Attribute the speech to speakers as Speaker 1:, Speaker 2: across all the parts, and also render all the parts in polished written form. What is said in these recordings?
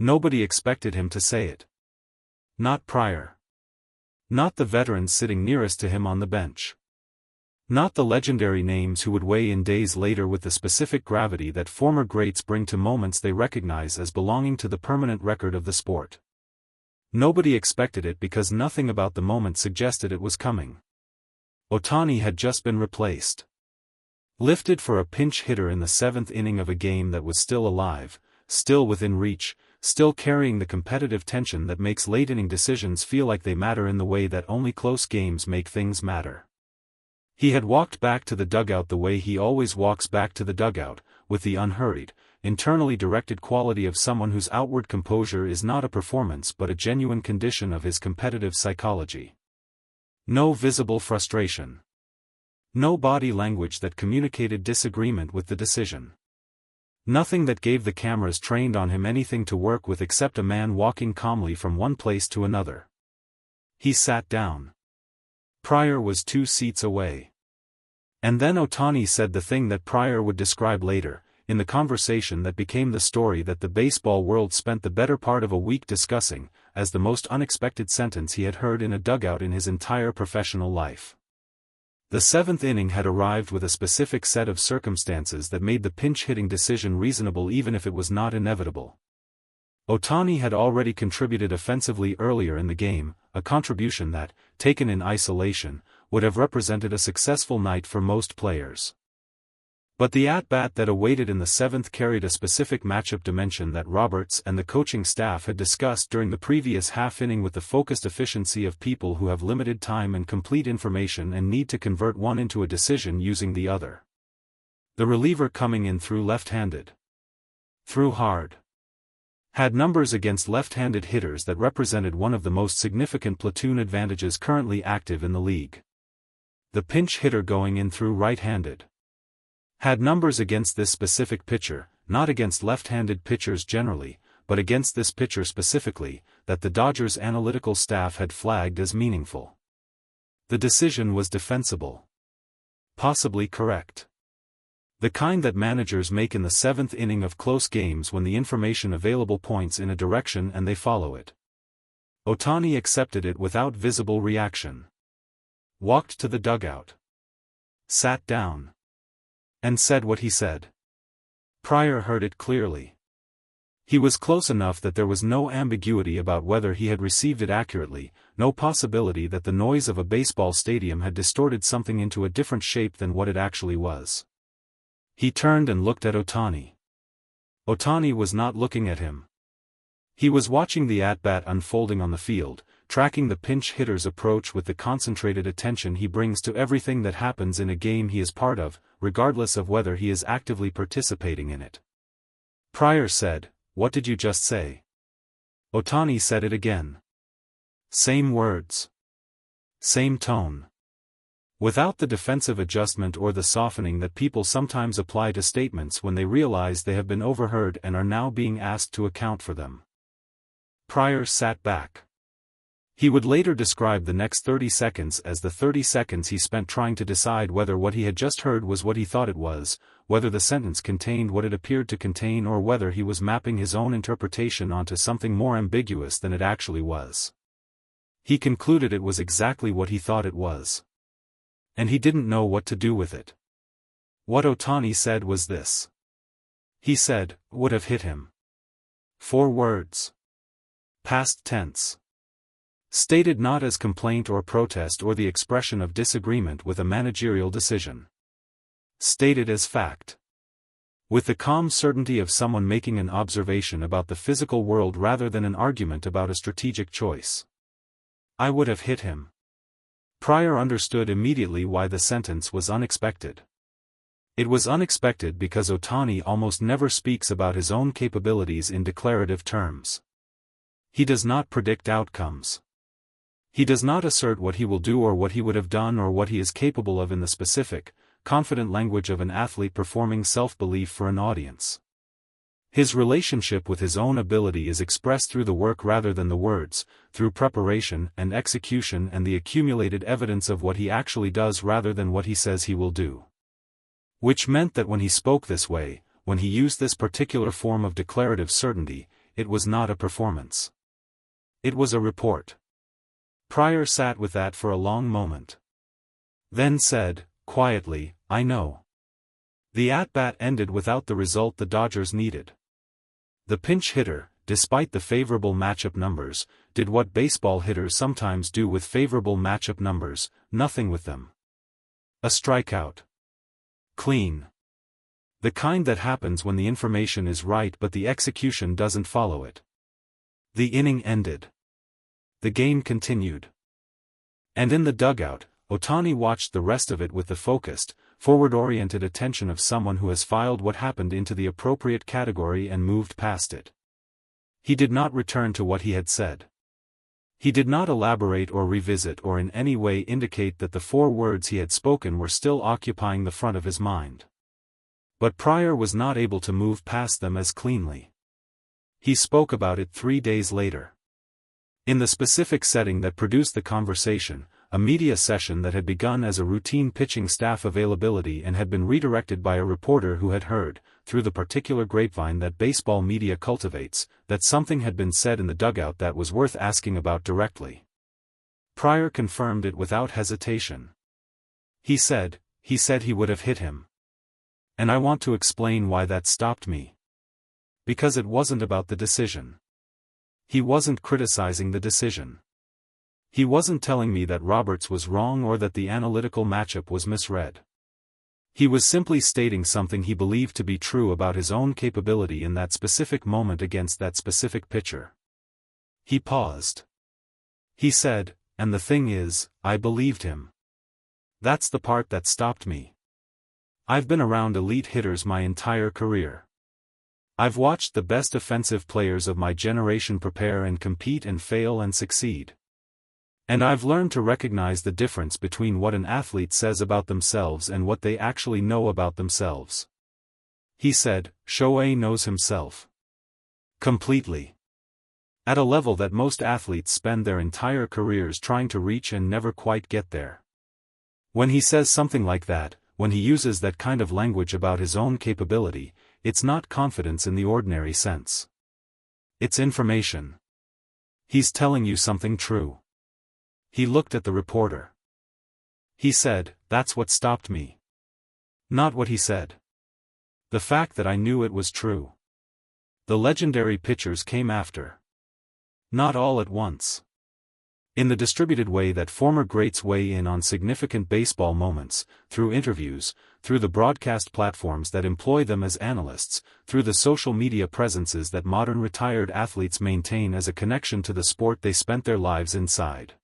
Speaker 1: Nobody expected him to say it. Not Pryor. Not the veterans sitting nearest to him on the bench. Not the legendary names who would weigh in days later with the specific gravity that former greats bring to moments they recognize as belonging to the permanent record of the sport. Nobody expected it because nothing about the moment suggested it was coming. Ohtani had just been replaced. Lifted for a pinch hitter in the 7th inning of a game that was still alive, still within reach, still carrying the competitive tension that makes late-inning decisions feel like they matter in the way that only close games make things matter. He had walked back to the dugout the way he always walks back to the dugout, with the unhurried, internally directed quality of someone whose outward composure is not a performance but a genuine condition of his competitive psychology. No visible frustration. No body language that communicated disagreement with the decision. Nothing that gave the cameras trained on him anything to work with except a man walking calmly from one place to another. He sat down. Pryor was 2 seats away. And then Ohtani said the thing that Pryor would describe later, in the conversation that became the story that the baseball world spent the better part of a week discussing, as the most unexpected sentence he had heard in a dugout in his entire professional life. The 7th inning had arrived with a specific set of circumstances that made the pinch-hitting decision reasonable even if it was not inevitable. Ohtani had already contributed offensively earlier in the game, a contribution that, taken in isolation, would have represented a successful night for most players. But the at-bat that awaited in the 7th carried a specific matchup dimension that Roberts and the coaching staff had discussed during the previous half-inning with the focused efficiency of people who have limited time and complete information and need to convert one into a decision using the other. The reliever coming in threw left-handed. Threw hard. Had numbers against left-handed hitters that represented one of the most significant platoon advantages currently active in the league. The pinch hitter going in threw right-handed. Had numbers against this specific pitcher, not against left-handed pitchers generally, but against this pitcher specifically, that the Dodgers' analytical staff had flagged as meaningful. The decision was defensible. Possibly correct. The kind that managers make in the 7th inning of close games when the information available points in a direction and they follow it. Ohtani accepted it without visible reaction. Walked to the dugout. Sat down. And said what he said. Pryor heard it clearly. He was close enough that there was no ambiguity about whether he had received it accurately, no possibility that the noise of a baseball stadium had distorted something into a different shape than what it actually was. He turned and looked at Ohtani. Ohtani was not looking at him. He was watching the at-bat unfolding on the field, tracking the pinch hitter's approach with the concentrated attention he brings to everything that happens in a game he is part of, regardless of whether he is actively participating in it. Pryor said, "What did you just say?" Ohtani said it again. Same words. Same tone. Without the defensive adjustment or the softening that people sometimes apply to statements when they realize they have been overheard and are now being asked to account for them. Pryor sat back. He would later describe the next 30 seconds as the 30 seconds he spent trying to decide whether what he had just heard was what he thought it was, whether the sentence contained what it appeared to contain or whether he was mapping his own interpretation onto something more ambiguous than it actually was. He concluded it was exactly what he thought it was. And he didn't know what to do with it. What Ohtani said was this. He said, "Would have hit him." 4 words. Past tense. Stated not as complaint or protest or the expression of disagreement with a managerial decision. Stated as fact. With the calm certainty of someone making an observation about the physical world rather than an argument about a strategic choice. I would have hit him. Pryor understood immediately why the sentence was unexpected. It was unexpected because Ohtani almost never speaks about his own capabilities in declarative terms. He does not predict outcomes. He does not assert what he will do or what he would have done or what he is capable of in the specific, confident language of an athlete performing self-belief for an audience. His relationship with his own ability is expressed through the work rather than the words, through preparation and execution and the accumulated evidence of what he actually does rather than what he says he will do. Which meant that when he spoke this way, when he used this particular form of declarative certainty, it was not a performance. It was a report. Pryor sat with that for a long moment. Then said, quietly, I know. The at-bat ended without the result the Dodgers needed. The pinch hitter, despite the favorable matchup numbers, did what baseball hitters sometimes do with favorable matchup numbers, nothing with them. A strikeout. Clean. The kind that happens when the information is right but the execution doesn't follow it. The inning ended. The game continued. And in the dugout, Ohtani watched the rest of it with the focused, forward-oriented attention of someone who has filed what happened into the appropriate category and moved past it. He did not return to what he had said. He did not elaborate or revisit or in any way indicate that the 4 words he had spoken were still occupying the front of his mind. But Pryor was not able to move past them as cleanly. He spoke about it 3 days later. In the specific setting that produced the conversation, a media session that had begun as a routine pitching staff availability and had been redirected by a reporter who had heard, through the particular grapevine that baseball media cultivates, that something had been said in the dugout that was worth asking about directly. Pryor confirmed it without hesitation. He said he would have hit him. And I want to explain why that stopped me. Because it wasn't about the decision. He wasn't criticizing the decision. He wasn't telling me that Roberts was wrong or that the analytical matchup was misread. He was simply stating something he believed to be true about his own capability in that specific moment against that specific pitcher. He paused. He said, and the thing is, I believed him. That's the part that stopped me. I've been around elite hitters my entire career. I've watched the best offensive players of my generation prepare and compete and fail and succeed. And I've learned to recognize the difference between what an athlete says about themselves and what they actually know about themselves. He said, Shohei knows himself. Completely. At a level that most athletes spend their entire careers trying to reach and never quite get there. When he says something like that, when he uses that kind of language about his own capability, it's not confidence in the ordinary sense. It's information. He's telling you something true. He looked at the reporter. He said, that's what stopped me. Not what he said. The fact that I knew it was true. The legendary pitchers came after. Not all at once. In the distributed way that former greats weigh in on significant baseball moments, through interviews, through the broadcast platforms that employ them as analysts, through the social media presences that modern retired athletes maintain as a connection to the sport they spent their lives inside.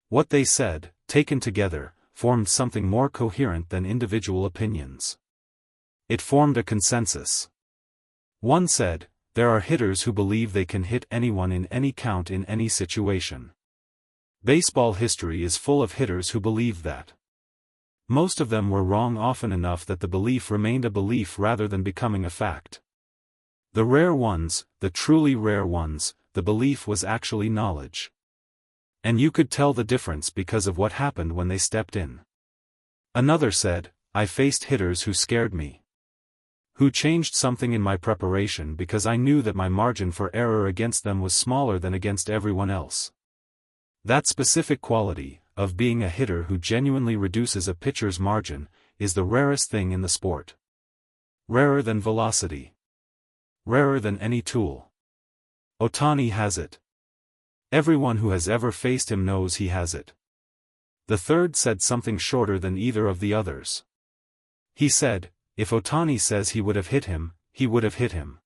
Speaker 1: What they said, taken together, formed something more coherent than individual opinions. It formed a consensus. One said, there are hitters who believe they can hit anyone in any count in any situation. Baseball history is full of hitters who believed that. Most of them were wrong often enough that the belief remained a belief rather than becoming a fact. The rare ones, the truly rare ones, the belief was actually knowledge. And you could tell the difference because of what happened when they stepped in. Another said, I faced hitters who scared me. Who changed something in my preparation because I knew that my margin for error against them was smaller than against everyone else. That specific quality, of being a hitter who genuinely reduces a pitcher's margin, is the rarest thing in the sport. Rarer than velocity. Rarer than any tool. Ohtani has it. Everyone who has ever faced him knows he has it. The third said something shorter than either of the others. He said, if Ohtani says he would have hit him, he would have hit him.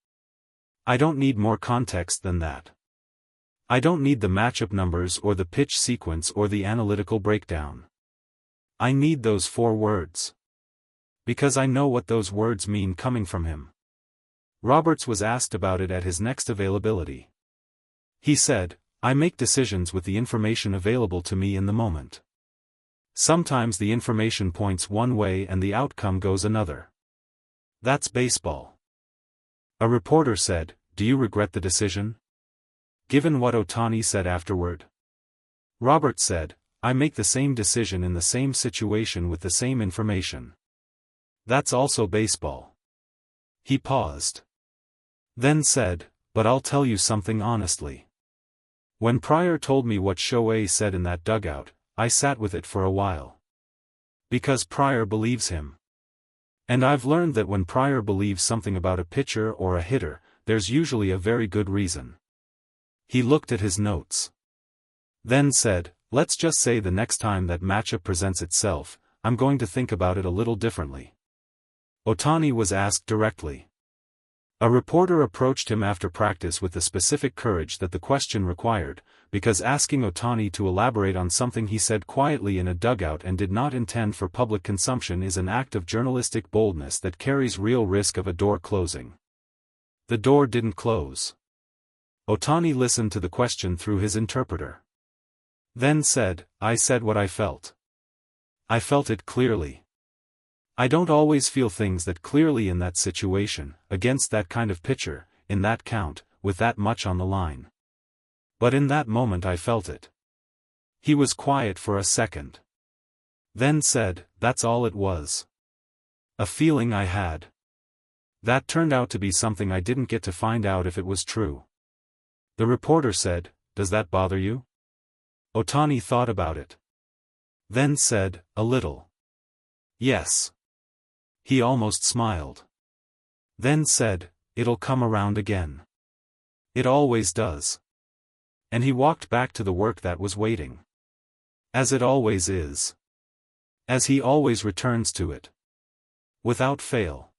Speaker 1: I don't need more context than that. I don't need the matchup numbers or the pitch sequence or the analytical breakdown. I need those 4 words. Because I know what those words mean coming from him. Roberts was asked about it at his next availability. He said, I make decisions with the information available to me in the moment. Sometimes the information points one way and the outcome goes another. That's baseball. A reporter said, do you regret the decision? Given what Ohtani said afterward. Roberts said, I make the same decision in the same situation with the same information. That's also baseball. He paused. Then said, But I'll tell you something honestly. When Pryor told me what Shohei said in that dugout, I sat with it for a while. Because Pryor believes him. And I've learned that when Pryor believes something about a pitcher or a hitter, there's usually a very good reason. He looked at his notes. Then said, let's just say the next time that matchup presents itself, I'm going to think about it a little differently. Ohtani was asked directly. A reporter approached him after practice with the specific courage that the question required, because asking Ohtani to elaborate on something he said quietly in a dugout and did not intend for public consumption is an act of journalistic boldness that carries real risk of a door closing. The door didn't close. Ohtani listened to the question through his interpreter. Then said, I said what I felt. I felt it clearly. I don't always feel things that clearly in that situation, against that kind of pitcher, in that count, with that much on the line. But in that moment I felt it. He was quiet for a second. Then said, that's all it was. A feeling I had. That turned out to be something I didn't get to find out if it was true. The reporter said, does that bother you? Ohtani thought about it. Then said, a little. Yes. He almost smiled. Then said, it'll come around again. It always does. And he walked back to the work that was waiting. As it always is. As he always returns to it. Without fail.